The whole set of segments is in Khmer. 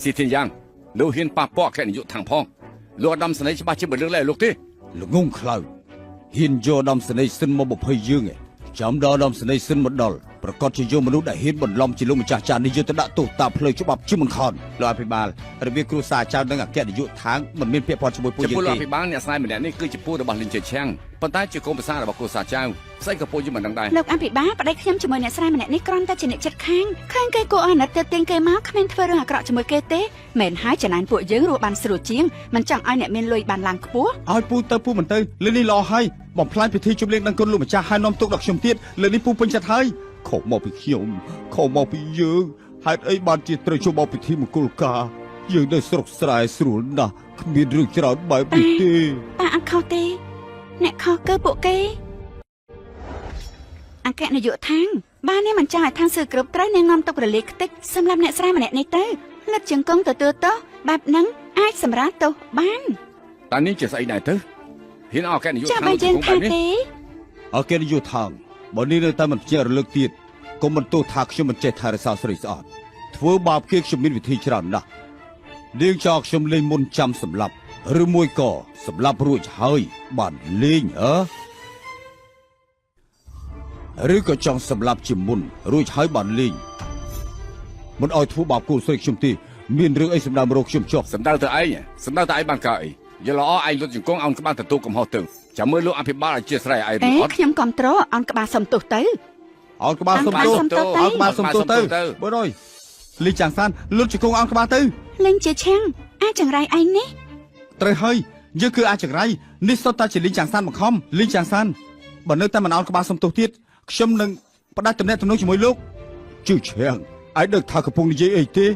สิthiênយ៉ាងលោកហ៊ានប៉ះពាល់គណនាយកខាងផងលោកអាដាមស្នេហ៍ច្បាស់ជាមិនរឿងលែលោកទេល្ងងខ្លៅហ៊ានយកដំស្នេហ៍សិនមក20យើងឯងចាំដល់ដំស្នេហ៍សិនមកដល់ប្រកាសជាយកមនុស្សដែលហ៊ានបន្លំជាលោកម្ចាស់ចាននេះយកទៅដាក់ទោសតាមផ្លូវច្បាប់ជាមិនខនលោកអភិបាលរបៀបគ្រួសារចៅនិងអគ្គនាយកខាងមិនមានពាក្យពាន់ជាមួយពួកយើងទេចំពោះលោកអភិបាលអ្នកស្នេហ៍ម្នាក់នេះគឺជាពូរបស់លីនជេឆាំងប៉ុន្តែជាកូនប្រសាររបស់គ្រួសារចៅស្អីក៏ពួកយើងមិនដឹងដែរលោកអភិបាលប្តីខ្ញុំជាមួយអ្នកស្រីម្នាក់នេះគ្រាន់តែជាអ្នកចិត្តខាងឃើញគេគួរអាណិតទៅទៀងគេមកគ្មានធ្វើរឿងអាក្រក់ជាមួយគេទេមែនហើយចំណានពួកយើងរស់បានស្រួលជាងមិនចង់ឲ្យអ្នកមានលុយបានឡើងខ្ពស់ឲ្យពូទៅពូមិនទៅលើនេះល្អហើយបំផ្លាញពិធីជប់លៀងដឹងគុណលោកម្ចាស់ហើយនាំទុកដល់ខ្ញុំទៀតលើនេះពូពេញចិត្តហើយខុសមកពីខ្ញុំខុសមកពីយើងហេតុអីបានជាត្រូវជួបមកពិធីមង្គលការយើងនៅស្រុកស្រែស្រួលណាស់គ្មានរឿងច្រើនបែបនេះទេប៉ាអត់ខុសទេអ្នកខុសគឺពួកគេអគ្គនាយកខាងបាននេះមិនចង់ឲ្យខាងស៊ើគ្រប់ត្រូវនាងនាំទុករលាយខ្ទេចសម្រាប់អ្នកស្រីម្នាក់នេះទៅលិតជង្គង់ទទួលទោសបែបហ្នឹងអាចសម្រាប់ទោសបានតែនេះជាស្អីដែរទៅហ៊ានអគ្គនាយកខាងចាំបើយើងថាទេអគ្គនាយកខាងបើនេះនៅតែមិនជារលឹកទៀតកុំបន្ទោសថាខ្ញុំមិនចេះថែរក្សាស្រីស្អាតធ្វើបាបគេខ្ញុំមានវិធីច្រើនណាស់នាងចោលខ្ញុំលេងមុនចាំសម្លាប់ឬមួយក៏សម្លាប់រួចហើយបានលេងឬក៏ចង់សម្លាប់ជាមុនរួចហើយបានលេងមិនអោយធ្វើបាបគូស្រីខ្ញុំទេមានរឿងអីសម្ដៅរកខ្ញុំចុះសម្ដៅទៅឯងបានកើតអីយល់ល្អឯងលុតជង្គង់អោនក្បាលទទួលកំហុសទៅចាំមើលលោកអភិបាលអធិស្ឋានឯងឬអត់ខ្ញុំគ្រប់គ្រងអោនក្បាលសុំទោសទៅអោនក្បាលសុំទោសអោនក្បាលសុំទោសទៅបើអើយលីចាងសានលុតជង្គង់អោនក្បាលទៅលេងជាឆាំងអាចចង្រៃឯងនេះត្រូវហើយយើងគឺអាចចង្រៃនេះសុទ្ធតែជាលីចាងសានបង្ខំលីចាងសានបើនៅតែមិនអោនក្បាលសុំទោសទៀតខ្ញុំនឹងផ្ដាច់ទំនាក់ទំនងជាមួយលោកជឿឆាំងឯងដឹងថាកំពុងនិយាយអីទេ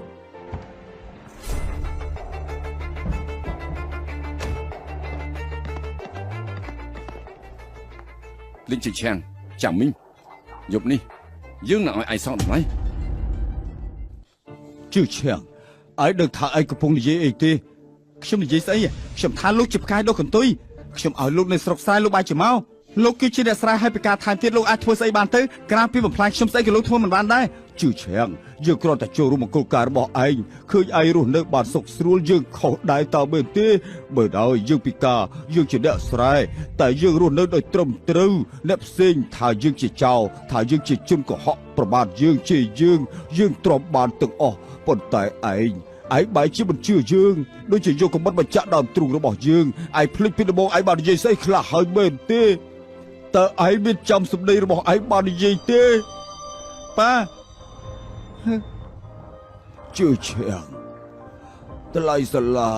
លីនជេឆាំងចាំមីងយប់នេះយើងនឹងឲ្យឯងសងតម្លៃជឿឆាំងឯងដឹងថាឯងកំពុងនិយាយអីទេខ្ញុំនិយាយស្អីខ្ញុំថាលោកជាផ្កាយដុសកន្ទុយខ្ញុំឲ្យលោកនៅស្រុកស្រែលោកបាយជាមកលោកគឺជាអ្នកស្រែហើយពីការថែមទៀតលោកអាចធ្វើស្អីបានទៅក្រៅពីបំផ្លាញខ្ញុំស្អីក៏លោកធ្វើមិនបានដែរជឿឆាំងយើងគ្រាន់តែចូលរួមមង្គលការរបស់ឯងឃើញឯងរស់នៅបានសុខស្រួលយើងខុសដែរតើមែនទេបើដល់យើងពីការយើងជាអ្នកស្រែតែយើងរស់នៅដោយត្រឹមត្រូវអ្នកផ្សេងថាយើងជាចោរថាយើងជាជនកុហកប្រមាថយើងជាយើងទ្រាំបានទាំងអស់ប៉ុន្តែឯងបែរជាមិនជឿយើងដូចជាយកកំបិតបញ្ចាក់ដើមទ្រូងរបស់យើងឯងភ្លេចពីដំបូងឯងបាននិយាយស្អីខ្លះហើយមែនទេតើឯងមានចាំសម្ដីរបស់ឯងបាននិយាយទេប៉ាជឿឆាំងថ្លៃសាលា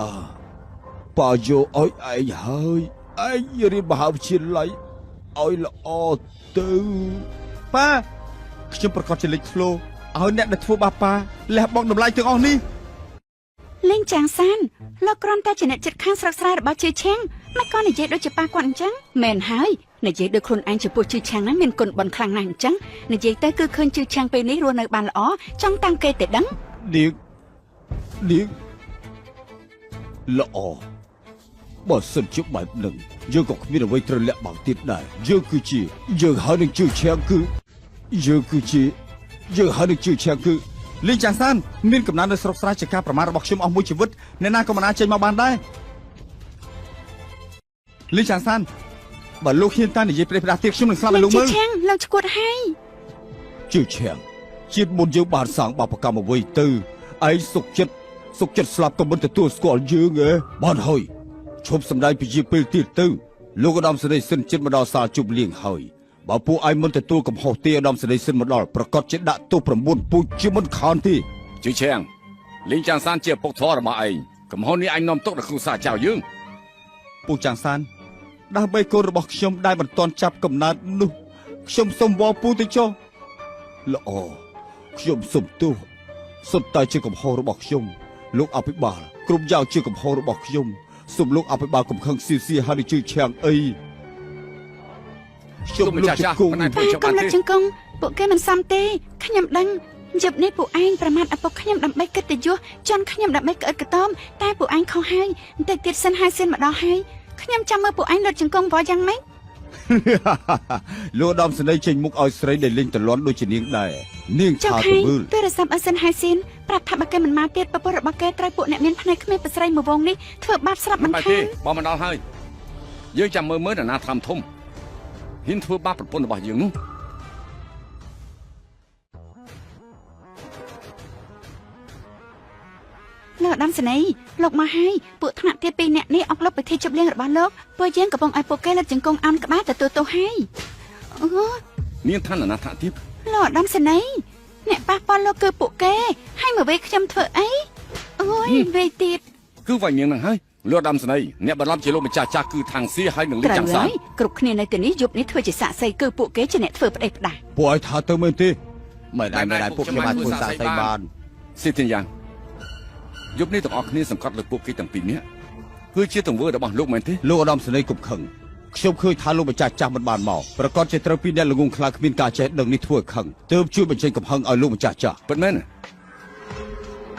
ប៉ាយកឲ្យឯងហើយឯងរៀនមហាវិទ្យាល័យឲ្យល្អទៅប៉ាខ្ញុំប្រកាសជាលេចធ្លោឲ្យអ្នកដែលធ្វើបាបប៉ាលះបង់តម្លៃទាំងអស់នេះលេងចាងសានលោកគ្រាន់តែជាអ្នកចិត្តខាងស្រុកស្រែរបស់ជឿឆាំងមិនក៏និយាយដូចជាប៉ាគាត់អញ្ចឹងមែនហើយនិយាយដូចខ្លួនឯងចំពោះជឿឆាំងហ្នឹងមានគុណបុណ្យខ្លាំងណាស់អញ្ចឹងនិយាយទៅគឺឃើញជឿឆាំងពេលនេះរស់នៅបានល្អចង់តាមគេទៅដឹងនាងល្អបើសិនជាបែបហ្នឹងយើងក៏គ្មានអ្វីត្រូវលាក់បាំងទៀតដែរយើងហើយនឹងជឿឆាំងគឺយើងហើយនឹងជឿឆាំងគឺលីចាងសានមានកំណត់នៅស្រុកស្រែជាការប្រមាថរបស់ខ្ញុំអស់មួយជីវិតអ្នកណាក៏មិនអាចចេញមកបានដែរលីចាងសានបើលោកហ៊ានតានិយាយប្រេះផ្ដាស់ទៀតខ្ញុំនឹងស្លាប់ឲ្យលោកមើលឆាំងលោកឈួតហើយជឿឆាំងជាតិមុនយើងបានសាងបាបកម្មអ្វីទៅឯងសុកចិត្តស្លាប់ក៏មិនទទួលស្គាល់យើងបានហើយឈប់សម្ដែងពជាពេលទៀតទៅលោកឧត្តមសេនីយ៍សិនចិត្តមកដល់សាលជប់លៀងហើយបើពួកឯងមិនទទួលកំហុសទេឧត្តមសេនីយ៍សិនមកដល់ប្រកាសជាដាក់ទោស9ពូជជាមិនខានទេជឿឆាំងលីងចាងសានជាពុកធររបស់ឯងកំហុសនេះឯងនាំទុកដល់គ្រួសារចៅយើងពូចាងសានដើម្បីកូនរបស់ខ្ញុំដែលមិនទាន់ចាប់កំណើតនោះខ្ញុំសូមវល់ពូទៅចុះល្អខ្ញុំសូមទោសសុទ្ធតែជាកំហុសរបស់ខ្ញុំលោកអភិបាលគ្រប់យ៉ាងជាកំហុសរបស់ខ្ញុំសូមលោកអភិបាលកំខឹងស៊ីហើយជឿឆាំងអីខ្ញុំលោកជង្គង់កុំលឹកជង្គង់ពួកគេមិនសមទេខ្ញុំដឹងយប់នេះពួកឯងប្រមាថឪពុកខ្ញុំដើម្បីកិត្តិយសជន់ខ្ញុំដើម្បីក្អិតក្តមតែពួកឯងខុសហើយបន្តិចទៀតសិនហើយសិនមកដល់ហើយខ្ញុំចាំមើលពួកឯងលុតជង្គង់វ៉ាយ៉ាងម៉េច លោកឧត្តមសេនីយ៍ចេញមុខឲ្យស្រីដែលលេងតលន់ដូចជានាងដែរនាង ចុះ ឆា ខៃ ទៅមើល ទូរស័ព្ទអសិនហៃស៊ីនប្រាប់ថាបើគេមិនមកទៀតប្រពន្ធរបស់គេត្រូវពួកអ្នកមានភ្នែកគ្មានប្រស្រីមួយវងនេះធ្វើបាបស្រាប់មិន បែប ខា ទេ ន បើមិនដល់ហើយយើងចាំមើលនរណាធំធំហ៊ានធ្វើបាបប្រពន្ធរបស់យើងនោះ លោកឧត្តមសេនីយ៍លោកមកហើយពួកថ្នាក់ទៀតពីរអ្នកនេះអុកលុបពិធីជប់លៀងរបស់លោកពួកយើងកំពុងឲ្យពួកគេលើកជង្គង់អោនក្បាលទទួលទោសហើយអូ នាងថានរណាថាទៀត លោកឧត្តមសេនីយ៍អ្នកប៉ះពាល់លោកគឺពួកគេហើយមកវិញខ្ញុំធ្វើអីអូយវិញទៀត គឺវាយនាងនឹងហើយលោកឧត្តមសេនីយ៍អ្នកបន្លប់ជាលោកម្ចាស់ចាស់គឺທາງសៀហើយនឹងលី ត្រូវ ចាំសា ហើយគ្រប់គ្នានៅទីនេះយប់នេះធ្វើជាសាក់សីគឺពួកគេជាអ្នកធ្វើផ្ដេសផ្ដាស់ ពួកឲ្យថាទៅមែនទេមិនដែរពួកខ្ញុំបានធ្វើសាកសីបាន ស៊ីទិនយ៉ាងយប់នេះទាំងអស់គ្នាសង្កត់លើពួកគេទាំងពីរនាក់គឺជាទង្វើរបស់លោកមែនទេ លោកឧត្តមសេនីយ៍គប់ខឹងខ្ញុំឃើញថាលោកម្ចាស់ចាស់មិនបានមកប្រកាសជាត្រូវពីអ្នកល្ងងខ្លាគ្មានការចេះដឹងនេះធ្វើឲ្យខឹងទើបជួយបញ្ចេញកំហឹងឲ្យលោកម្ចាស់ចាស់ ពិតមែន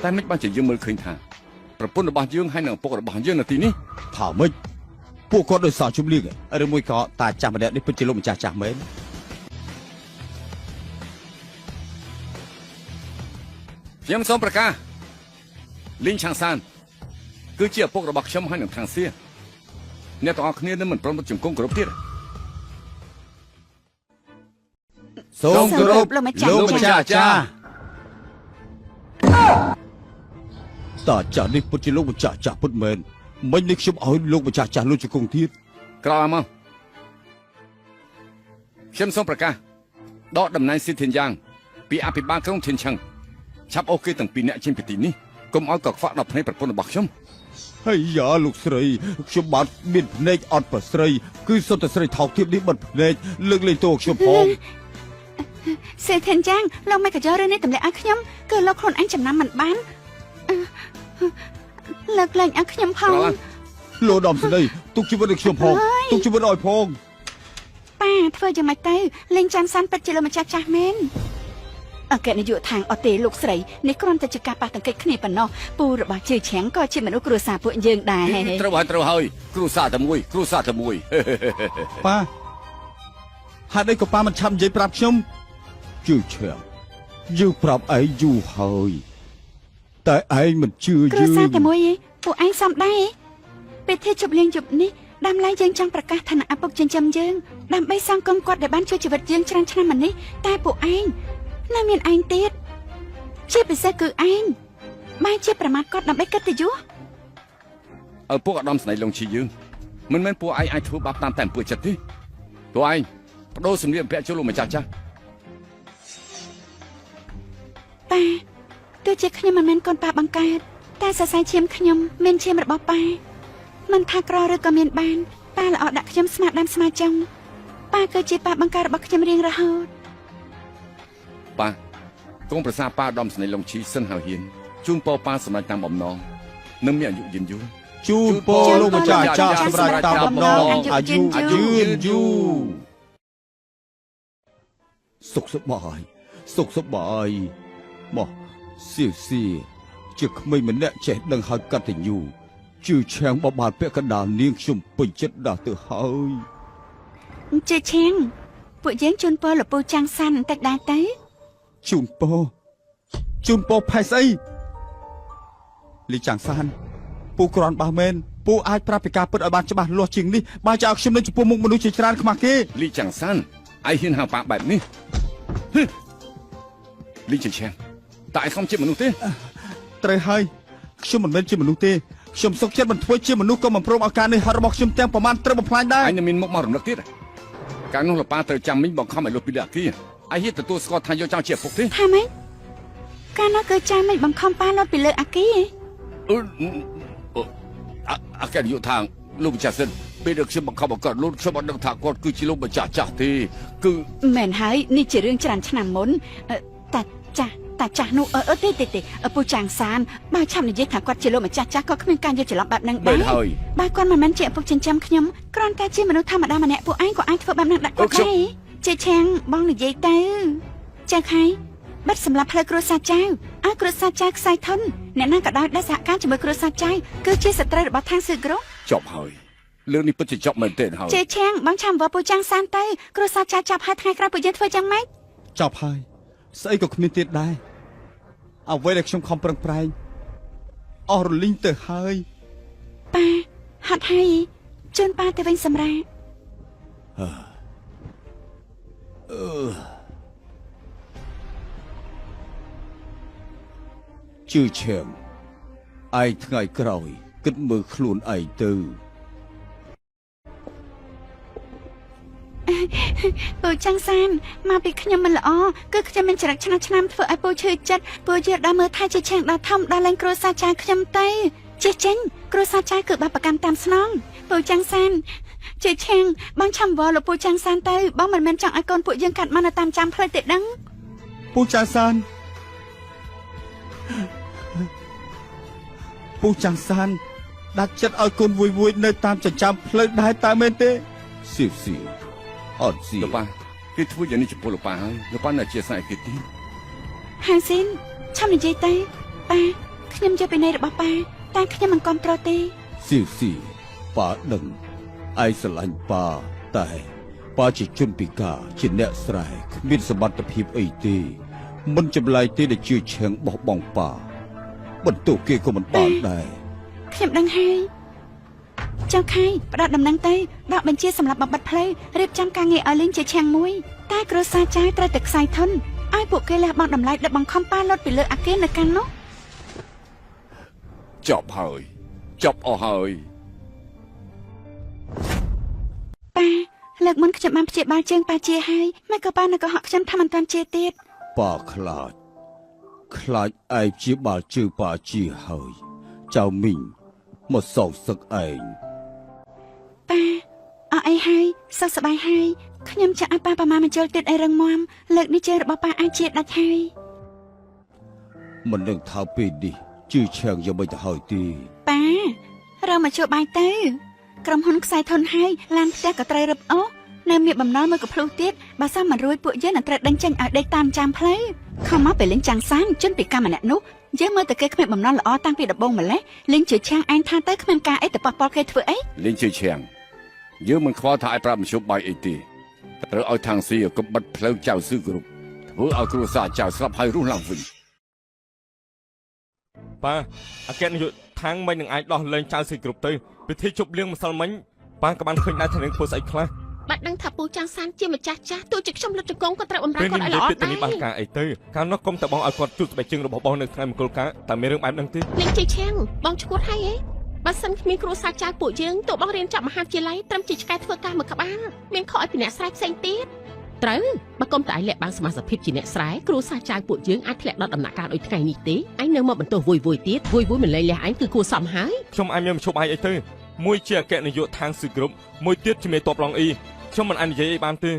តែមិនបានជាយើងមើលឃើញថាប្រពន្ធរបស់យើងហើយនិងឪពុករបស់យើងនៅទីនេះ ថាម៉េចពួកគាត់ដោយសារជុំលៀងឬមួយក៏តាចាស់ម្នាក់នេះពិតជាលោកម្ចាស់ចាស់មែន ខ្ញុំសូមប្រកាសលីងឆាងសានគឺជាឪពុករបស់ខ្ញុំហើយនឹងខាងសៀអ្នកទាំងអស់គ្នានឹងមិនព្រមជង្គង់គ្រប់ទៀត សូមគោរពលោកម្ចាស់ចាស់តាចាស់នេះពិតជាលោកម្ចាស់ចាស់ពិតមែនមិញនេះខ្ញុំឲ្យលោកម្ចាស់ចាស់លោកជង្គង់ទៀត ក្រោយមកខ្ញុំសូមប្រកាសដកតំណែងស៊ីធានយ៉ាងពីអភិបាលក្រុងធានឆឹងឆាប់អូគេទាំងពីរអ្នកចេញពីទីនេះកុំឲ្យកខ្វក់ដល់ភ្នែកប្រពន្ធរបស់ខ្ញុំ ហើយយ៉ាលោកស្រីខ្ញុំបាទមានភ្នែកអត់ប្រស្រីគឺសុទ្ធតែស្រីថោកទាបនេះបិទភ្នែកលើកលែងទោសខ្ញុំផង សេធានយ៉ាងលោកមិនក៏យករឿងនេះទម្លាក់ឲ្យខ្ញុំគឺលោកខ្លួនឯងចំណាំមិនបានលើកលែងឲ្យខ្ញុំផង លោកឧត្តមសេនីយ៍ទុកជីវិតឲ្យខ្ញុំផងទុកជីវិតឲ្យផង ប៉ាធ្វើយ៉ាងម៉េចទៅលេងចាំសានពិតជាលោកម្ចាស់ចាស់មែនអគ្គនាយកທາງអត់ទេលោកស្រីនេះគ្រាន់តែជាការប៉ះទង្គិចគ្នាប៉ុណ្ណោះពូរបស់ជឿឆាំងក៏ជាមនុស្សគ្រួសារពួកយើងដែរ ត្រូវហើយគ្រូសាតែមួយ ប៉ាហេតុអីក៏ប៉ាមិនឆាប់និយាយប្រាប់ខ្ញុំជឿឆាំងយើងប្រាប់ឯងយូរហើយតែឯងមិនជឿ គ្រួ យើង សារតែមួយឯងពួកឯងសំដែរពេលធ្វើជប់លៀងយប់នេះដើមឡើយយើងចង់ប្រកាសឋានៈឪពុកចិញ្ចឹមយើងដើម្បីសងគុណគាត់ដែលបានជួយជីវិតយើងច្រើនឆ្នាំមកនេះតែពួកឯងនៅមានឯងទៀតជាពិសេសគឺឯងបែរជាប្រមាថគាត់ដើម្បីកិត្តិយស ឪពុកឧត្តមស្នេហ៍លងឈីយើងមិនមែនពួកឯងអាចធ្វើបាបតាមតែអំពើចិត្តទេពួកឯងបដូរសម្លៀកបំពាក់ចូលលោកម្ចាស់ចាស់ ប៉ាទោះជាខ្ញុំមិនមែនកូនប៉ាបង្កើតតែសរសៃឈាមខ្ញុំមានឈាមរបស់ប៉ាមិនថាក្រឬក៏មានបានប៉ាល្អដាក់ខ្ញុំស្មាតដើមស្មាចុងប៉ាគឺជាប៉ាបង្កើតរបស់ខ្ញុំរៀងរហូត ប៉ាកងប្រសាប៉ាឧត្តមស្នេហ៍លងឈីសិនហើយហ៊ានជូនពរប៉ាសម្រាប់តាមបំណងនឹងមានអាយុយឺនយូរ ជូនពរលោកម្ចាស់ចាស់សម្រាប់តាមបំណងអាយុយឺនយូរសុខសប្បាយមកសៀជាក្មេងម្នាក់ចេះដឹងហើយកតញ្ញូជឿឆាំងបបាលពាក់កណ្ដាលនាងខ្ញុំពេញចិត្តដល់ទៅហើយ ជឿឆាំងពួកយើងជូនពរលពូចាំងសានបន្តិចដែរទៅ ជូនពរផែស្អីលីចាំងសានពូក្រាន់បះមែនពូអាចប្រាប់ពីការពិតឲ្យបានច្បាស់លាស់ជាងនេះបើចោលខ្ញុំនៅចំពោះមុខមនុស្សជាច្រើនខ្មាស់គេ លីចាំងសានឯងហ៊ានហៅប៉ាបែបនេះលីចាំងតែឯងខំជាមនុស្សទេ ត្រូវហើយខ្ញុំមិនមែនជាមនុស្សទេខ្ញុំសុខចិត្តមិនធ្វើជាមនុស្សក៏មិនព្រមឲ្យការនេះហត់របស់ខ្ញុំទាំងប្រមាណត្រូវបំផ្លាញដែរ ឯងនឹងមានមុខមករំលឹកទៀតកាលនោះលប៉ាត្រូវចាំមិញបង្ខំឲ្យលោកពីលអាគីឯងហ៊ានទទួលស្គាល់ថាយកចោលជាឪពុកទេ ថាម៉េចកាលនោះគឺចាំមិនបង្ខំប៉ាលោតពីលើអាគីឯង អាកែយុថាលោកម្ចាស់សិនពេលដែលខ្ញុំបង្ខំឲ្យគាត់លូតខ្ញុំអត់ដឹងថាគាត់គឺជាលោកម្ចាស់ចាស់ទេគឺ មែនហើយនេះជារឿងច្រើនឆ្នាំមុនតាចាស់នោះទេពូចាំងសានបើឆាប់និយាយថាគាត់ជាលោកម្ចាស់ចាស់ក៏គ្មានការយល់ច្រឡំបែបហ្នឹងដែរបើគាត់មិនមែនជាឪពុកចិញ្ចឹមខ្ញុំគ្រាន់តែជាមនុស្សធម្មតាម្នាក់ពួកឯងក៏អាចធ្វើបែបហ្នឹងដាក់គាត់ដែរជាឆាំងបងនិយាយទៅចាខៃបិទសម្រាប់ផ្លូវគ្រួសារចៅឲ្យគ្រួសារចៅខ្សែធនអ្នកណាក៏ដោយដែលសហការជាមួយគ្រួសារចៅគឺជាសត្រូវរបស់ທາງស៊ឺក្រុង ចប់ហើយ រឿងនេះពិតជាចប់មែនទេហើយ ជឿឆាំងបងចាំវ៉ាពូចាំងសានទៅគ្រួសារចាស់ចាប់ហើយថ្ងៃក្រោយពួកយើងធ្វើយ៉ាងម៉េច ចប់ហើយស្អីក៏គ្មានទៀតដែរអ្វីដែលខ្ញុំខំប្រឹងប្រែងអស់រលីងទៅហើយ ប៉ាហត់ហើយជូនប៉ាទៅវិញសម្រាប់ ជឿឈាមឯងថ្ងៃក្រោយគិតមើលខ្លួនឯងទៅ ពូចាំងសានមកពីខ្ញុំមិនល្អគឺខ្ញុំមានចរិតឆ្នះឆ្នាំធ្វើឲ្យពូឈឺចិត្តពូយល់ដល់មើលថែជាឆាំងដល់ធំដល់លែងគ្រួសារចាស់ខ្ញុំទៅចេះចេញគ្រួសារចាស់គឺបាបប្រកាន់តាមស្នងពូចាំងសានជឿឆាំងបងឆាំវល់លោកពូចាំងសានទៅបងមិនមែនចង់ឲ្យកូនពួកយើងកាត់មកនៅតាមចាំផ្លូវទេដឹង ពូចាស់សានពូចាស់សានដាក់ចិត្តឲ្យកូនវួយនៅតាមចិញ្ចើមផ្លូវដែរតើមែនទេសៀវសៀវអត់សៀវ លោកប៉ាគេធ្វើយ៉ាងនេះចំពោះលោកប៉ាហើយលោកប៉ានៅជាស្អែកគេទៀត ហាងស៊ីនឆាំនិយាយទៅប៉ាខ្ញុំយកពីនៃរបស់ប៉ាតែខ្ញុំមិនគ្រប់គ្រងទេ សៀវសៀវប៉ាដឹងឯងស្រឡាញ់ប៉ាតែប៉ាជាជនពិការជាអ្នកស្រែគ្មានសមត្ថភាពអីទេមិនចម្លែកទេដែលជឿឈាំងបោះបង់ប៉ាបន្ទោសគេក៏មិនបានដែរ ខ្ញុំដឹងហើយចៅខៃផ្ដាត់ដំណឹងទៅដកបញ្ជាសម្រាប់បំបត្តិផ្លូវរៀបចំការងារឲ្យលេងជាឆាំងមួយតែគ្រួសារចាយត្រូវតែខ្សែធនឲ្យពួកគេលះបង់តម្លៃដឹកបង្ខំប៉ាលុតពីលើអាគារនៅកាន់នោះ ចប់ហើយចប់អស់ហើយ ប៉ាលើកមុនខ្ញុំបានព្យាបាលជើងប៉ាជាហើយមិនក៏ប៉ានៅកុហកខ្ញុំថាមិនតាន់ជាទៀត ប៉ាខ្លាចឯងជាបាលជើប៉ាជាហើយចៅមីងមកសោកសឹកឯង ប៉ាអស់អីហើយសុខសប្បាយហើយខ្ញុំចាក់ឲ្យប៉ាប្រមាណបញ្ចូលទៀតអីរឹងមាំលើកនេះជើងរបស់ប៉ាអាចជាដាច់ហើយ មិននឹងថាពេលនេះជឿឈាំងយ៉ាងម៉េចទៅហើយទេ ប៉ារើមកជួបបាយទៅក្រុមហ៊ុនខ្សែធនហើយឡានផ្ទះក៏ត្រូវរឹបអូសនៅមានបំណុលមួយកភ្លុះទៀតបើសិនមិនរួចពួកយើងនឹងត្រូវដេញចេញឲ្យដេកតាមចាំផ្លូវខំមកពេលលេងចាំងសានជន់ពីកម្មម្នាក់នោះយើងមើលតែគេគ្មានបំណុលល្អតាំងពីដំបូងម្លេះលេងជឿឆាំងឯងថាទៅគ្មានការអីទៅប៉ះពាល់គេធ្វើអី លេងជឿឈាំងយើងមិនខ្វល់ថាឲ្យប្រាប់មជ្ឈបាយអីទេត្រូវឲ្យທາງស៊ីកុំបិទផ្លូវចៅស៊ឺគ្រប់ធ្វើឲ្យគ្រួសារចៅស្លាប់ហើយរស់ឡើងវិញ ប៉ាអគ្គនាយកខាងមិននឹងអាចដោះលែងចៅស៊ីគ្រប់ទៅពិធីជប់លៀងម្សិលមិញប៉ាក៏បានឃើញដែរថានឹងធ្វើស្អីខ្លះ បាត់ដឹងថាពូចាំងសានជាម្ចាស់ចាស់ទោះជាខ្ញុំលុតជង្គង់ក៏ត្រូវបំរើ ពេល គាត់ នេះ ឲ្យ និយា ល្អ យពីទៅនេះបាន ដែរ ការអីទៅកាលនោះកុំតែបងឲ្យគាត់ជួយស្បែកជើងរបស់បងនៅថ្ងៃមង្គលការតែមានរឿងបែបហ្នឹងទេ លេងជ័យឆាំងបងឈួតហើយហ៎បើសិនគ្មានគ្រូសាស្ត្រចាស់ពួកយើងទោះបងរៀនចប់មហាវិទ្យាល័យត្រឹមជាឆ្កែធ្វើការមួយក្បាលមានខុសឲ្យពីអ្នកស្រែផ្សេងទៀតត្រូវបើកុំតែឯងលាក់បាំងសមាជិកភាពជាអ្នកស្រែគ្រូសាស្ត្រចាស់ពួកយើងអាចធ្លាក់ដល់ដំណាក់កាលដូចថ្ងៃនេះទេឯងនៅមកបន្ទោសវួយទៀតវួយមិនលែងលះឯងគឺគួរសមហើយ ខ្ញុំអាចមានមជ្ឈបាយអីទៅមួយជាអគ្គនាយកខាងស៊ីគ្រប់មួយទៀតជាមេតបឡងអ៊ីខ្ញុំមិនអាចនិយាយអីបានទេ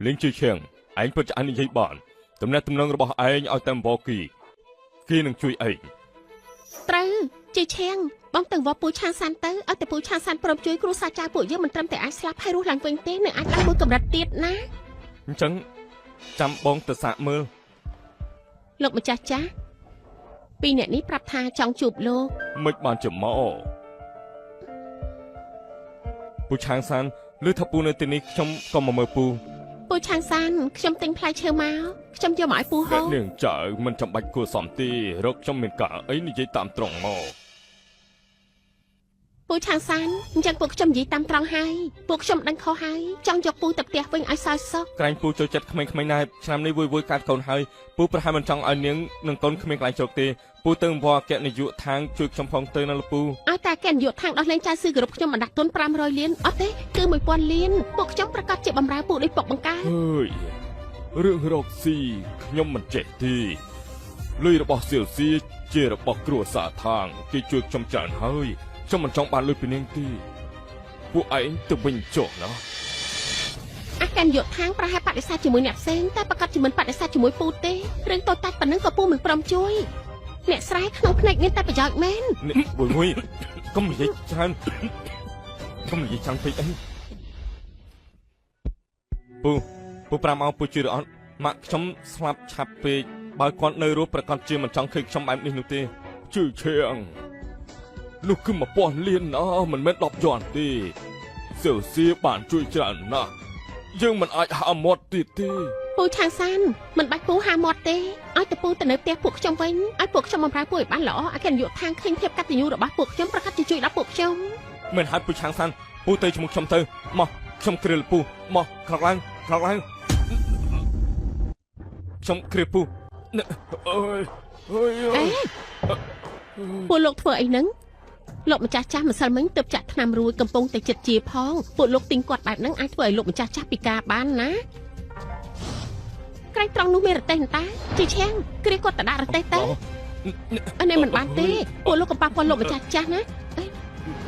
លេងជឿឈាំងឯងពិតជាអាចនិយាយបានតំណែងតំណងរបស់ឯងឲ្យតែបោគីគេនឹងជួយឯង ត្រូវជ័យឆាំងបងទៅវត្តពូឆានសានទៅឲ្យតែពូឆានសានព្រមជួយគ្រូសាស្ត្រចាស់ពួកយើងមិនត្រឹមតែអាចស្លាប់ហើយរស់ឡើងវិញទេនឹងអាចឡើងមួយកម្រិតទៀតណា អញ្ចឹងចាំបងទៅសាកមើល លោកម្ចាស់ចាស់ពីរអ្នកនេះប្រាប់ថាចង់ជួបលោក មិនបានជាមកពូឆាងសានឬថាពូនៅទីនេះខ្ញុំក៏មកមើលពូ ពូឆានសានខ្ញុំទិញផ្លែឈើមកខ្ញុំយកមកឲ្យពូហូប នាងចៅមិនចាំបាច់គួរសមទេរកខ្ញុំមានការអីនិយាយតាមត្រង់មក ពូឆានសានអញ្ចឹងពួកខ្ញុំនិយាយតាមត្រង់ហើយពួកខ្ញុំដឹងខុសហើយចង់យកពូទៅផ្ទះវិញឲ្យសោយសុខ ក្រែងពូចូលចិត្តក្មេងៗណាស់ឆ្នាំនេះវយកាត់កូនហើយពូប្រហែលមិនចង់ឲ្យនាងនឹងកូនក្មេងកន្លែងជោគទេពូទៅអង្វរអគ្គនាយកខាងជួយខ្ញុំផងទៅណាលោកពូ ឲ្យតែកែនយកខាងដោះលែងចៅស៊ឺគ្រប់ខ្ញុំបណ្ដាក់ទុន500លានអត់ទេគឺ1000លានពួកខ្ញុំប្រកាសជាបំរើពូដូចពុកបង្កើត ហើយរឿងរកស៊ីខ្ញុំមិនចេះទេលុយរបស់សៀលស៊ីជារបស់គ្រួសារខាងគេជួយខ្ញុំច្រើនហើយខ្ញុំមិនចង់បានលុយពីនាងទេពួកឯងទៅវិញចុះណា អាកែនយកខាងប្រហែលបដិសេធជាមួយអ្នកផ្សេងតែប្រកាសជាមិនបដិសេធជាមួយពូទេរឿងតូចតាចប៉ុណ្ណឹងក៏ពូមិនព្រមជួយអ្នកស្រែក្នុងភ្នែកមានតែប្រយោជន៍មែន នេះមួយកុំនិយាយច្រើនកុំនិយាយចាំងពេកអីពូប្រាំមកពូជឿឬអត់ម៉ាក់ខ្ញុំស្លាប់ឆាប់ពេកបើគាត់នៅរស់ប្រកាសជាមិនចង់ឃើញខ្ញុំបែបនេះនោះទេជឿឈាងនោះគឺ1000លានណាមិនមែន10ជាន់ទេ សៀវសៀបានជួយច្រើនណាស់យើងមិនអាចហាមាត់ទៀតទេ ពូឆាងសានមិនបាច់ពូហាមាត់ទេឲ្យតែពូទៅនៅផ្ទះពួកខ្ញុំវិញឲ្យពួកខ្ញុំបម្រើពូឲ្យបានល្អអគ្គនាយកທາງឃើញភាពកតញ្ញូរបស់ពួកខ្ញុំប្រកាសជាជួយដល់ពួកខ្ញុំ មិនហើយពូឆាងសានពូទៅជាមួយខ្ញុំទៅមកខ្ញុំគ្រាលពូមកក្រោកឡើងខ្ញុំគ្រាលពូអើយ ពួកលោកធ្វើអីហ្នឹងលោកម្ចាស់ចាស់ម្សិលមិញទៅចាក់ថ្នាំរួយកំពុងតែចិត្តជាផងពួកលោកទិញគាត់បែបហ្នឹងអាចធ្វើឲ្យលោកម្ចាស់ចាស់ពិការបានណាក្រែងត្រង់នោះមានរទេះតាជីឆាំងគ្រាគាត់តដាក់រទេះទៅអានេះមិនបានទេពួកលោកកំប៉ះពលលោកម្ចាស់ចាស់ណា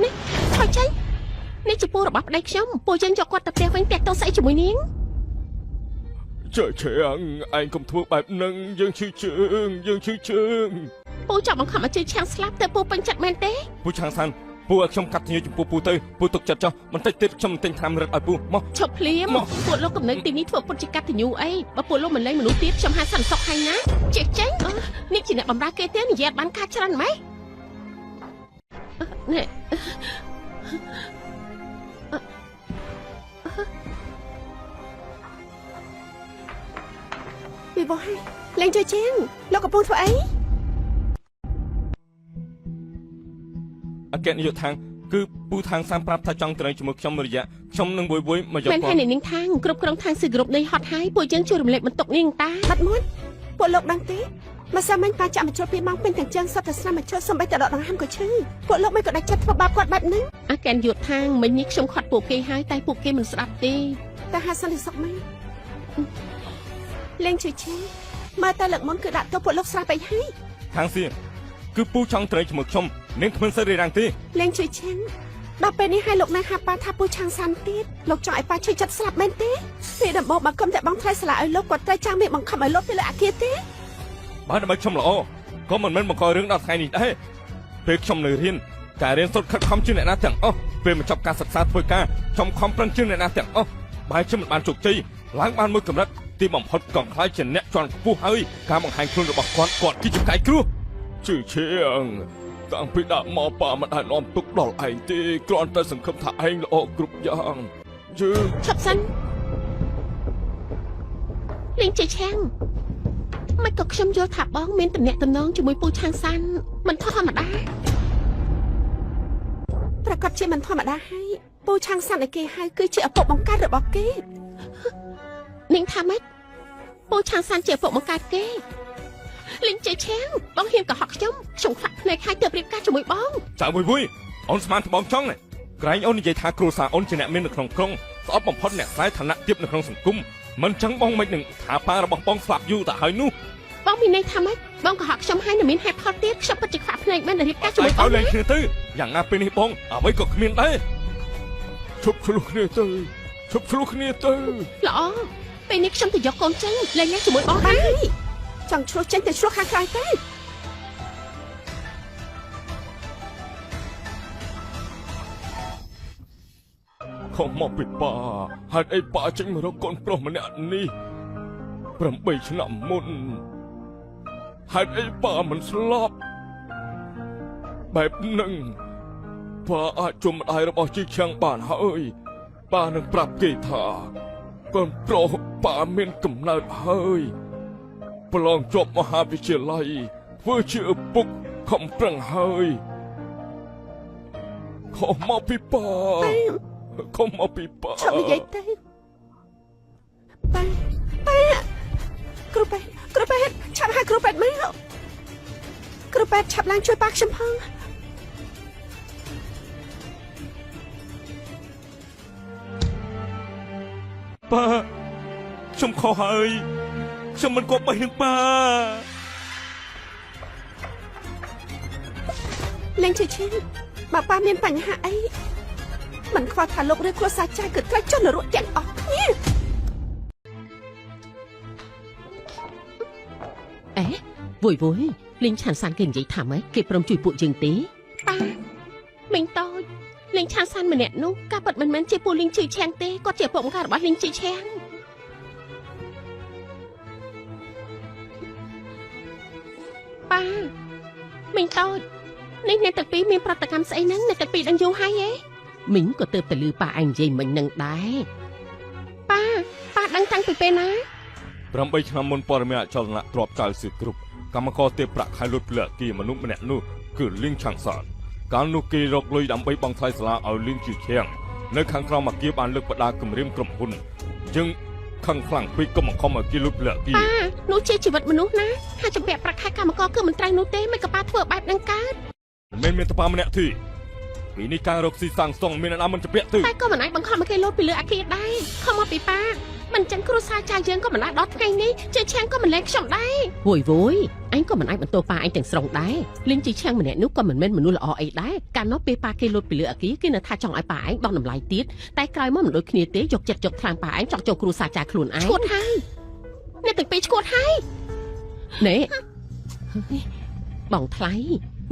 នេះថយចេញនេះជាពូរបស់ប្តីខ្ញុំពួកយើងយកគាត់ទៅផ្ទះវិញតាក់ទងស្អីជាមួយនាង ចេះឆាងឯងកុំធ្វើបែបហ្នឹងយើងឈឺជើង ពូចាប់បង្ខំឲ្យជឿឆាំងស្លាប់ទៅពូពេញចិត្តមែនទេ ពូឆាងសានពូឲ្យខ្ញុំកាត់ញើចំពោះពូទៅពូទុកចិត្តចុះបន្តិចទៀតខ្ញុំទិញថ្នាំរឹតឲ្យពូមក ឈប់ភ្លាមពួកលោកកំណើទីនេះធ្វើពុតជាកតញ្ញូអីបើពួកលោកមិនលែងមនុស្សទៀតខ្ញុំហាសន្តិសុខហើយណាចេះចេញនេះជាអ្នកបម្រើគេទេនិយាយបានការច្រើនម៉េចនេះ វាបោះហើយលេងជួយជាងលោកកំពុងធ្វើអី អគ្គនាយកທາງគឺពូທາງសានប្រាប់ថាចង់ទៅជាមួយខ្ញុំរយៈខ្ញុំនឹងវយមកយក មែនហើយនាងທາງគ្រប់គ្រងທາງស៊ីគ្រប់នៃហត់ហើយពួកយើងជួយរំលែកបន្ទុកនាងតាបាត់មុនពួកលោកដឹងទេម្សិលមិញប៉ាចាក់មកចូលពីម៉ោងពេញទាំងជើងសត្វតែស្នាមមកចូលសំបីតែដកដង្ហើមក៏ឈឺពួកលោកមិនក៏ដាច់ចិត្តធ្វើបាបគាត់បែបហ្នឹងអគ្គនាយកທາងមិញនេះខ្ញុំខាត់ពួកគេហើយតែពួកគេមិនស្ដាប់ទេតែហាសន្តិសុខមែនលេងជួយជាងមើលតែលើកមុនគឺដាក់ទៅពួកលោកស្រាប់អីហើយ ທາងសៀគឺពូចង់ទៅជាមួយខ្ញុំនាងគ្មានសិទ្ធិរីរាំងទេ លេងជួយជាងដល់ពេលនេះឲ្យលោកណាហាប៉ាថាពូឆាំងសានទៀតលោកចង់ឲ្យប៉ាជួយចិត្តស្លាប់មែនទេពេលដំបូងបើកុំតែបងថ្លៃស្លាឲ្យលោកគាត់ត្រូវចាំមានបង្ខំឲ្យលោកទៅលើអាគារទេ បើដើម្បីខ្ញុំល្អក៏មិនមែនបង្ករឿងដល់ថ្ងៃនេះដែរពេលខ្ញុំនៅរៀនការរៀនសូត្រខិតខំជាងអ្នកណាទាំងអស់ពេលមកចប់ការសិក្សាធ្វើការខ្ញុំខំប្រឹងជាងអ្នកណាទាំងអស់បើខ្ញុំមិនបានជោគជ័យឡើងបានមួយកម្រិតទីបំផុតក៏ខ្លាចជាអ្នកជាន់ខ្ពស់ហើយការបង្ហាញខ្លួនរបស់គាត់គឺជាកាយគ្រោះជឿឈៀងតាំងពីដាក់មកប៉ាមិនអាចនាំទុកដល់ឯងទេគ្រាន់តែសង្ឃឹមថាឯងល្អគ្រប់យ៉ាងយើង ឈប់សិនលេងជាឆាំងមិនក៏ខ្ញុំយល់ថាបងមានតំណែងតំណងជាមួយពូឆាំងសានមិនធម្មតាប្រកាសជាមិនធម្មតាហើយពូឆាំងសានឯគេហើយគឺជាឪពុកបង្កើតរបស់គេនាងថាម៉េចពូឆាំងសានជាឪពុកបង្កើតគេលេងជាឆាំងបងហ៊ានកុហកខ្ញុំខ្លាក់ភ្នែកហើយទៅប្រៀបការជាមួយបង ចៅមួយអូនស្មានត្បូងចង់ក្រែងអូននិយាយថាគ្រួសារអូនជាអ្នកមាននៅក្នុងក្រុងស្អប់បំផុតអ្នកខ្លាយឋានៈទាបនៅក្នុងសង្គមមិនចឹងបងមិននឹងថាប៉ារបស់បងស្លាប់យូរទៅហើយនោះ បងមានន័យថាម៉េចបងក៏ហកខ្ញុំហើយនៅមានហេតុផលទៀតខ្ញុំពិតជាខ្វាក់ភ្នែកមែនដែលរៀបការជាមួយបង លេងគ្នាទៅយ៉ាងណាពេលនេះបងអ្វីក៏គ្មានដែរឈប់ឆ្លោះគ្នាទៅល្អពេលនេះខ្ញុំទៅយកកូនចេញលេងជាមួយបងហើយចង់ឆ្លោះចេញទៅឆ្លោះខាងក្រៅទៅ ខំមកពីប៉ាហេតុអីប៉ាចេញមករកកូនប្រុសម្នាក់នេះ8ឆ្នាំមុនហេតុអីប៉ាមិនស្លាប់បែបហ្នឹងប៉ាអាចជុំម្ដាយរបស់ជីឆាំងបានហើយប៉ានឹងប្រាប់គេថាកូនប្រុសប៉ាមានកំណើតហើយប្រឡងជាប់មហាវិទ្យាល័យធ្វើជាឪពុកខំប្រឹងហើយខំមកពីប៉ា ខំមកពីប៉ា ឈប់និយាយទៅប៉ាគ្រូប៉ែតឆាប់ហៅគ្រូប៉ែតមកគ្រូប៉ែតឆាប់ឡើងជួយប៉ាខ្ញុំផងប៉ាខ្ញុំខុសហើយខ្ញុំមិនគប្បីនឹងប៉ា លេងជួយឈឹងបើប៉ាមានបញ្ហាអីមិនខ្វល់ថាលោកឬគ្រួសារចាស់គឺត្រូវចុះនរកទាំងអស់គ្នាអេវយលេងឆានសានគេនិយាយថាម៉េចគេព្រមជួយពួកយើងទេប៉ាមិញតូចលេងឆានសានម្នាក់នោះការពិតមិនមែនជាពូលេងជឿឆាំងទេគាត់ជាឪពុកម្កាយរបស់លេងជឿឆាំងប៉ាមិញតូចនេះអ្នកទាំងពីរមានប្រតិកម្មស្អីហ្នឹងអ្នកទាំងពីរដឹងយូរហើយហ៎ មីងក៏ទៅតែលឺប៉ាអញនិយាយមិញនឹងដែរប៉ាដឹងតាំងពីពេលណា 8 ឆ្នាំមុនព័ត៌មានអចលនៈទ្របចៅសៀគ្រប់កម្មករទេប្រាក់ខែលុតពលគីមនុស្សម្នាក់នោះគឺលីងឆាងសានកាលនោះគេរកលុយដើម្បីបង់ថ្លៃសាលាឲ្យលីងជីឈៀងនៅខាងក្រោមអគារបានលើកបដាគម្រាមក្រុមហ៊ុនយើងខឹងខ្លាំងពេកក៏មកខំឲ្យគេលុតពលគី ប៉ានោះជាជីវិតមនុស្សណាថាចម្ពាក់ប្រាក់ខែកម្មករគឺមិនត្រូវនោះទេមិនក៏ប៉ាធ្វើបែបហ្នឹងកើត មិនមានតប៉ាម្នាក់ទេពីនេះការរកស៊ីសាងសង់មានអាណាមិនចម្ពាក់ទេ តែក៏មិនអាចបង្ខំឲ្យគេលោតពីលើអាគារដែរខំមកពីប៉ាមិនចឹងគ្រួសារចាស់យើងក៏មិនអាចដល់ថ្ងៃនេះជឿឆាំងក៏មិនលែងខ្ញុំដែរវយអញក៏មិនអាចបន្ទោប៉ាអញទាំងស្រុងដែរលីងជឿឆាំងម្នាក់នោះក៏មិនមែនមនុស្សល្អអីដែរកាលនោះពេលប៉ាគេលោតពីលើអាគារគេនៅថាចង់ឲ្យប៉ាអញបង់តម្លៃទៀតតែក្រោយមកមិនដូចគ្នាទេយកចិត្តយកថ្លើមប៉ាអញចង់ចូលគ្រួសារចាស់ខ្លួនឯងឈួតហើយអ្នកទាំងពីរឈួតហើយណែបងថ្លៃ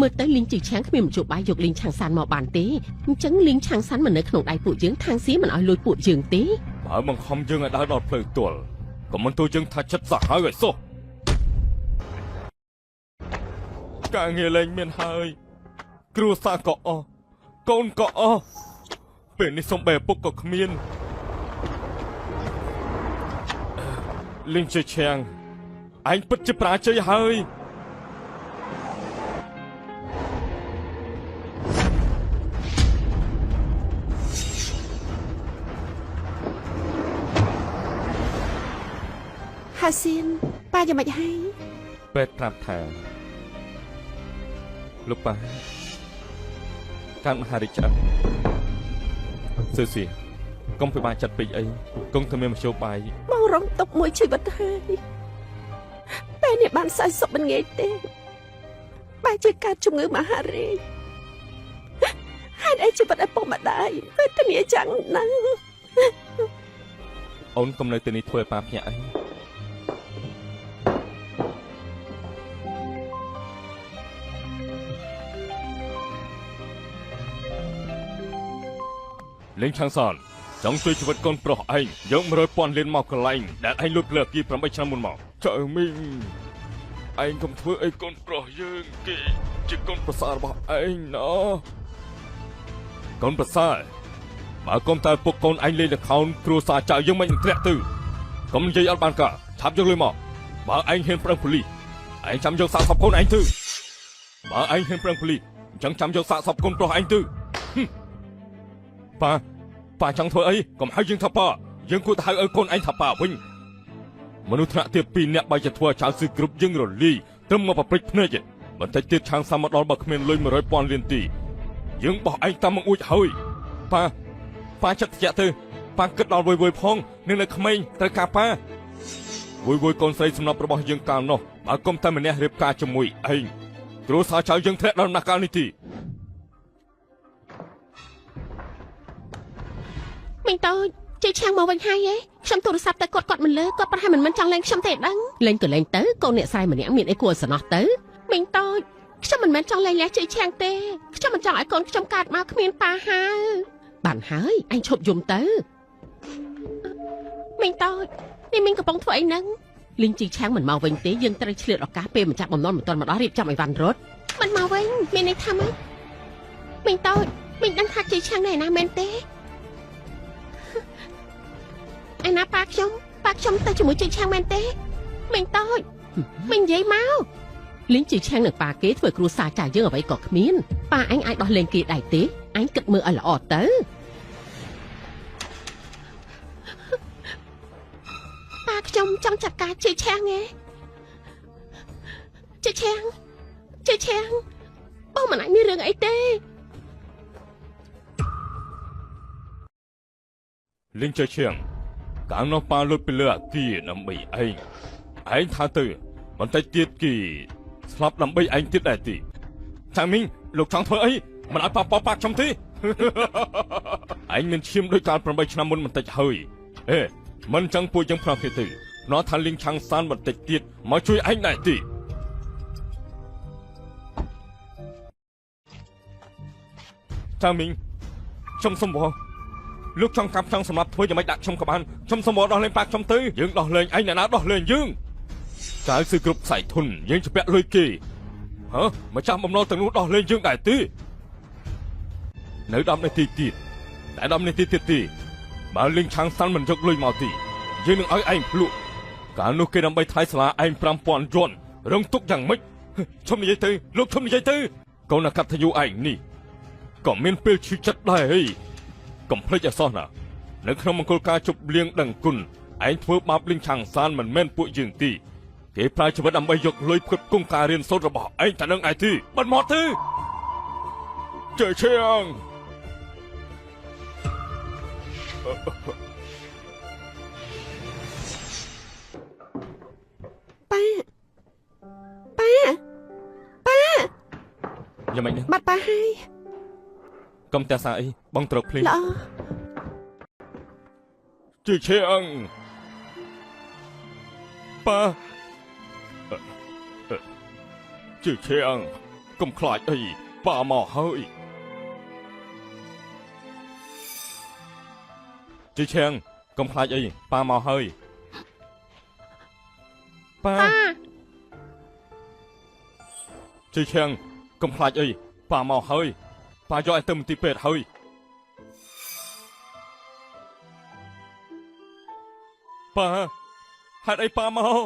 មើលទៅលីងជឿឆាំងគ្មានមជ្ឈបាយយកលីងឆាំងសានមកបានទេអញ្ចឹងលីងឆាំងសានមិននៅក្នុងដៃពួកយើងខាងស៊ីមិនឲ្យលួចពួកយើងទេ បើបង្ខំយើងឲ្យដើរដល់ផ្លូវទល់ក៏មិនទូយើងថាចិត្តសាហាវឲ្យសោះការងារលែងមានហើយគ្រួសារក៏អស់កូនក៏អស់ពេលនេះសំបែពុកក៏គ្មានលីងជាឈាំងឯងពិតជាប្រាជ័យហើយ ហាស៊ីនប៉ាយ៉ាងម៉េចហើយ ពេទ្យប្រាប់ថាលោកប៉ាកាន់មហារាជច្រើនសឺស៊ីកុំពិបាកចិត្តពេកអីគង់តែមានមធ្យោបាយ បងរងទុកមួយជីវិតហើយពេលនេះបានសើចសុខមិនងាយទេបែរជាកើតជំងឺមហារីកហេតុអីជីវិតឪពុកម្ដាយទៅធានាយ៉ាងហ្នឹង អូនកុំនៅទីនេះធ្វើឲ្យប៉ាភ្ញាក់អី លេងឆាំងសានចង់ជួយជីវិតកូនប្រុសឯងយក100,000លានមកកន្លែងដែលឯងលុបលើគី8ឆ្នាំមុនមកចៅមីងឯងកុំធ្វើអីកូនប្រុសយើងគេជាកូនប្រសាររបស់ឯងណាកូនប្រសារបើកុំតែពុកកូនឯងលេងលខោនគ្រួសារចៅយើងមិនធ្លាក់ទៅកុំនិយាយអត់បានការឆាប់យកលុយមកបើឯងហ៊ានប្រឹងប៉ូលីសឯងចាំយកសាកសពកូនឯងទៅបើឯងហ៊ានប្រឹងប៉ូលីសអញ្ចឹងចាំយកសាកសពកូនប្រុសឯងទៅ ប៉ាចង់ធ្វើអីកុំហៅយើងថាប៉ាយើងគួរតែហៅឲ្យកូនឯងថាប៉ាវិញមនុស្សថ្នាក់ទៀត2នាក់បើជាធ្វើចៅស៊ឺគ្រប់យើងរលីត្រឹមមកប្រព្រឹត្តភ្នែកបន្តិចទៀតឆាងសាមកដល់បើគ្មានលុយ100,000លានទីយើងបោះឯងតាមមកអួចហើយប៉ាចិត្តធ្លាក់ទៅប៉ាគិតដល់វយផងនឹងនៅក្មេងត្រូវការប៉ាវយកូនស្រីសំណប់របស់យើងកាលនោះបើកុំតែម្នាក់រៀបការជាមួយឯងគ្រួសារចៅយើងធ្លាក់ដល់ដំណាក់កាលនេះទី មីងតូចជិះឆាំងមកវិញហើយខ្ញុំទូរស័ព្ទទៅគាត់មិនលើគាត់ប្រហែលមិនចង់លេងខ្ញុំទេដឹងលេងក៏លេងទៅកូនអ្នកស្រីម្នាក់មានអីគួរសំណោះទៅមីងតូចខ្ញុំមិនមែនចង់លេងលះជិះឆាំងទេខ្ញុំមិនចង់ឲ្យកូនខ្ញុំកើតមកគ្មានប៉ាហើបានហើយអញឈប់យំទៅមីងតូចនេះមីងកំពុងធ្វើអីហ្នឹងលេងជិះឆាំងមិនមកវិញទេយើងត្រូវឆ្លៀតឱកាសពេលម្ចាស់បំណុលមិនទាន់មកដល់រៀបចំអីវ៉ាន់រត់មិនមកវិញមានន័យថាម៉េចមីងតូចមីងដឹងថាជិះឆាំងនៅណាមែនទេ ឯណាប៉ាខ្ញុំទៅជាមួយជិះឆាំងមែនទេមីងតូចមីងនិយាយមកលីងជិះឆាំងនឹងប៉ាគេធ្វើគ្រួសារចាស់យើងអ្វីក៏គ្មានប៉ាអញអាចដោះលែងគេដែរទេអញគិតមើលឲ្យល្អទៅប៉ាខ្ញុំចង់ចាត់ការជិះឆាំងឯងជិះឆាំងបងមិនអាចមានរឿងអីទេ លីងជាឈៀងកាលនោះប៉ាលុតពីលើអគារដើម្បីឯងថាទៅបន្តិចទៀតគេស្លាប់ដើម្បីឯងទៀតដែរទីចាំមីងលោកចង់ធ្វើអីមិនឲ្យប៉ាខ្ញុំទេ ឯងមានឈាមដូចកាល8ឆ្នាំមុនបន្តិចហើយមិនចឹងពួកយើងផ្លាស់គ្នាទៅណោះថាលីងឆាំងសានបន្តិចទៀតមកជួយឯងដែរទីចាំមីងខ្ញុំសុំបង លោកចង់កាប់ចង់សម្រាប់ធ្វើយ៉ាងម៉េចដាក់ខ្ញុំក៏បានខ្ញុំសុំមកដោះលែងប៉ាខ្ញុំទៅយើងដោះលែងឯងអ្នកណាដោះលែងយើងចៅស៊ឺគ្រប់ខ្សែធុនយើងជពាក់លុយគេម្ចាស់បំណុលទាំងនោះដោះលែងយើងដែរទេនៅ10នាទីទៀត តែ10នាទីទៀតទេបើលីងឆាងសាន់មិនយកលុយមកទេយើងនឹងឲ្យឯងភ្លក់កាលនោះគេដើម្បីថ្លៃសាលាឯង5000យន់រងទុកយ៉ាងម៉េចឈប់និយាយទៅលោកឈប់និយាយទៅកូនអកតញ្ញូឯងនេះក៏មានពេលឈឺចិត្តដែរហីកុំភ្លេចអសោះណានៅក្នុងមង្គលការជប់លៀងដឹងគុណឯងធ្វើបាបលីងឆាងសានមិនមែនពួកយើងទេគេប្រើជីវិតដើម្បីយកលុយផ្គត់ផ្គង់ការរៀនសូត្ររបស់ឯងតែនឹងឯងទេបាត់មកទេជើឈៀងយ៉ាងម៉េចហ្នឹងបាត់ប៉ាហើយក ុំតែសាអីបងត្រូវភ្លេង ល្អ ជើឈៀងប៉ាជើឈៀងកុំខ្លាចអីប៉ាមកហើយជើឈៀងកុំខ្លាចអីប៉ាមកហើយប៉ាជើឈៀងកុំខ្លាចអីប៉ាមកហើយប៉ាយកឯងទៅមន្ទីរពេទ្យហើយប៉ាហេតុអីប៉ាមក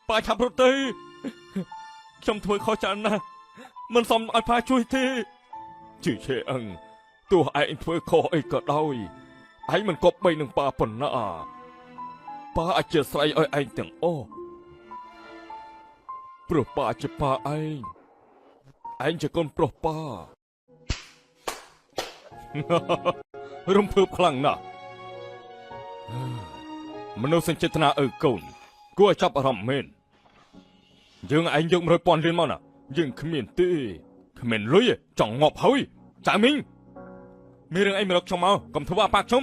ប៉ាឆាប់រត់ទៅខ្ញុំធ្វើខុសច្រើនណាស់មិនសមឲ្យប៉ាជួយទេជឿឆេអឹងទោះឯងធ្វើខុសអីក៏ដោយឯងមិនគប្បីនឹងប៉ាប៉ុណ្ណាប៉ាអធិស្ឋានឲ្យឯងទាំងអស់ព្រោះប៉ាជាប៉ាឯងជាកូនប្រុសប៉ា រំភើបខ្លាំងណាស់មនុស្សសេចក្ដីអើកូនគួរឲ្យចាប់អារម្មណ៍មែនយើងឯងយក100,000រៀលមកណាយើងគ្មានទេគ្មានលុយចង់ងាប់ហើយចាមីងមានរឿងអីមករកខ្ញុំមកកុំធ្វើអាប៉ាខ្ញុំ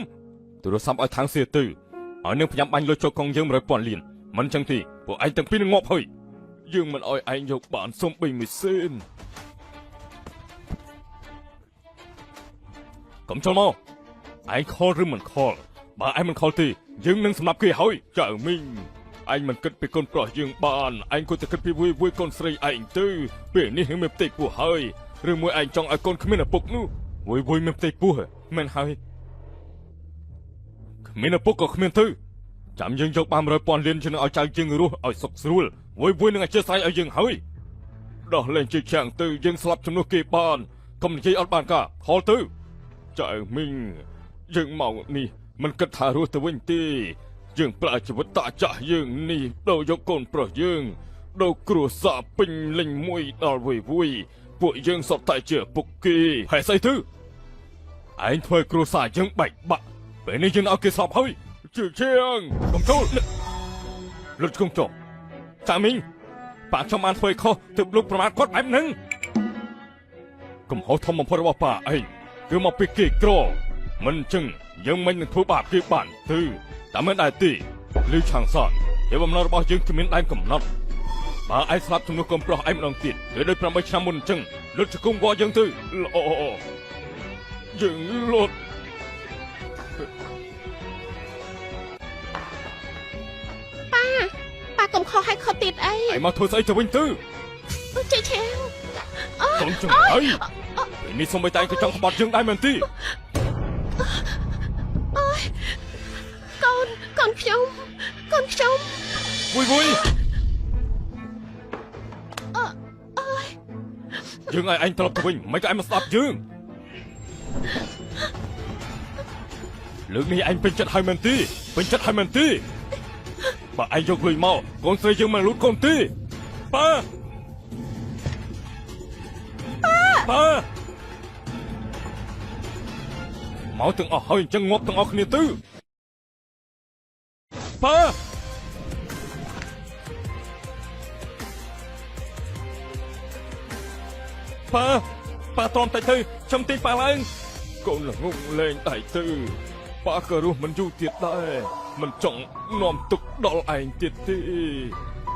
ទូរស័ព្ទឲ្យທາງសៀទៅឲ្យនឹងប្រញាប់បាញ់លុយចូលកងយើង100,000លានមិនចឹងទេពួកឯងទាំងពីរនឹងងាប់ហើយយើងមិនឲ្យឯងយកបានសុំបីមួយសេនកុំចូលមកឯងខលឬមិនខលបើឯងមិនខលទេយើងនឹងសម្លាប់គេហើយចៅមីងឯងមិនគិតពីកូនប្រុសយើងបានឯងគួរតែគិតពីវាយកូនស្រីឯងទៅពេលនេះមានផ្ទៃពោះហើយឬមួយឯងចង់ឲ្យកូនគ្មានឪពុកនោះវាយមានផ្ទៃពោះមិនហើយគ្មានឪពុកក៏គ្មានទៅចាំយើងយកបាន100,000លានជាងឲ្យចៅយើងរស់ឲ្យសុខស្រួលវាយនឹងអធិស្ឋានឲ្យយើងហើយដោះលែងជិះឆាំងទៅយើងស្លាប់ជំនួសគេបានកុំនិយាយអត់បានការខលទៅចៅមីងយើងមកនេះមិនគិតថារស់ទៅវិញទេយើងប្រើជីវិតតាចាស់យើងនេះដូរយកកូនប្រុសយើងដូរគ្រួសារពេញលេញមួយដល់វយពួកយើងសុទ្ធតែជាពុកគេហើយស្អីទៅឯងធ្វើគ្រួសារយើងបែកបាក់ពេលនេះយើងឲ្យគេស្លាប់ហើយជឿជាងកុំចូលលុតគង់ចុះតាមីងប៉ាខ្ញុំបានធ្វើខុសទើបលោកប្រមាថគាត់បែបហ្នឹងកំហុសធំបំផុតរបស់ប៉ាឯងគឺមកពីគេក្រមិនចឹងយើងមិននឹងធ្វើបាបគេបានទេតែមិនដែរទេលឺឆាងសានជាបំណងរបស់យើងគ្មានដែនកំណត់បើឯងស្លាប់ជំនួសកូនប្រុសឯងម្ដងទៀតដូច8ឆ្នាំមុនអញ្ចឹងលុតជង្គង់វល់យើងទៅល្អយើងលុតប៉ាកុំខុសឲ្យខុសទៀតអី ឯងមកធ្វើស្អីទៅវិញទៅ ជិះឆាំង កូនចង្អើយពេលនេះសូម្បីតែឯងក៏ចង់ក្បត់យើងដែរមែនទេ កូនខ្ញុំវុយយើងឲ្យឯងត្រឡប់ទៅវិញមិនក៏ឯងមកស្ដាប់យើងលើកនេះឯងពេញចិត្តហើយមែនទេបើឯងយកលុយមកកូនស្រីយើងមិនលូតកូនទេប៉ាមកទាំងអស់ហើយអញ្ចឹងងាប់ទាំងអស់គ្នាទៅប៉ាតន់តែទៅខ្ញុំទីប៉ាឡើងកូនល្ងងលេងតែទៅប៉ាក៏រស់មិនយូរទៀតដែរមិនចង់នាំទុកដល់ឯងទៀតទេ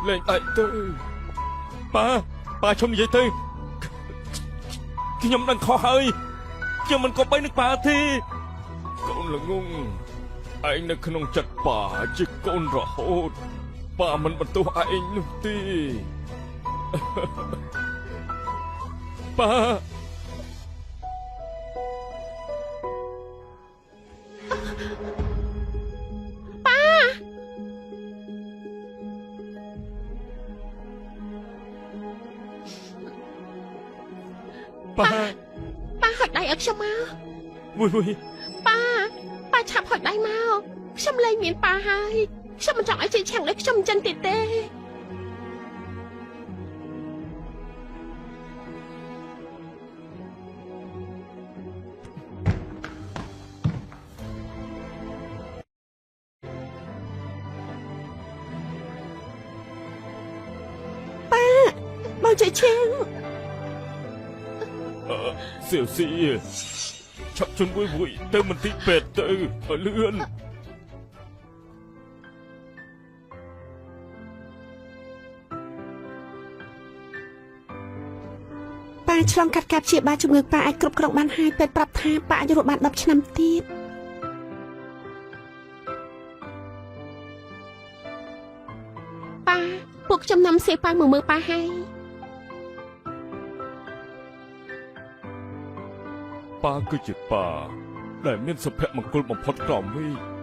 លេងតែទៅប៉ាខ្ញុំនិយាយទៅខ្ញុំដឹងខុសហើយខ្ញុំមិនគប្បីនឹងប៉ាទេកូនល្ងងឯងនៅក្នុងចិត្តប៉ាជាកូនរហូតប៉ាមិនបន្ទោសឯងនោះទេប៉ា ប៉ា ប៉ាហុចដៃឲ្យខ្ញុំមក វុយវុយ ប៉ាឆាប់ហុចដៃមកខ្ញុំលែងមានប៉ាហើយខ្ញុំមិនចង់ឲ្យជិះឆាំងដូចខ្ញុំអញ្ចឹងទៀតទេ បងជិះឆាំង សៀវស៊ីឆាប់ជន់វុយវុយទៅមន្ទីរពេទ្យទៅឲ្យលឿន ប៉ាឆ្លងកាត់ការព្យាបាលជំងឺប៉ាអាចគ្រប់គ្រងបានហើយពេទ្យប្រាប់ថាប៉ាអាចរស់បាន10ឆ្នាំទៀត ប៉ាពួកខ្ញុំនាំសៀវប៉ាមកមើលប៉ាហើយ ប៉ាគឺជាប៉ាដែលមានសុភមង្គលបំផុតក្រោមមេឃ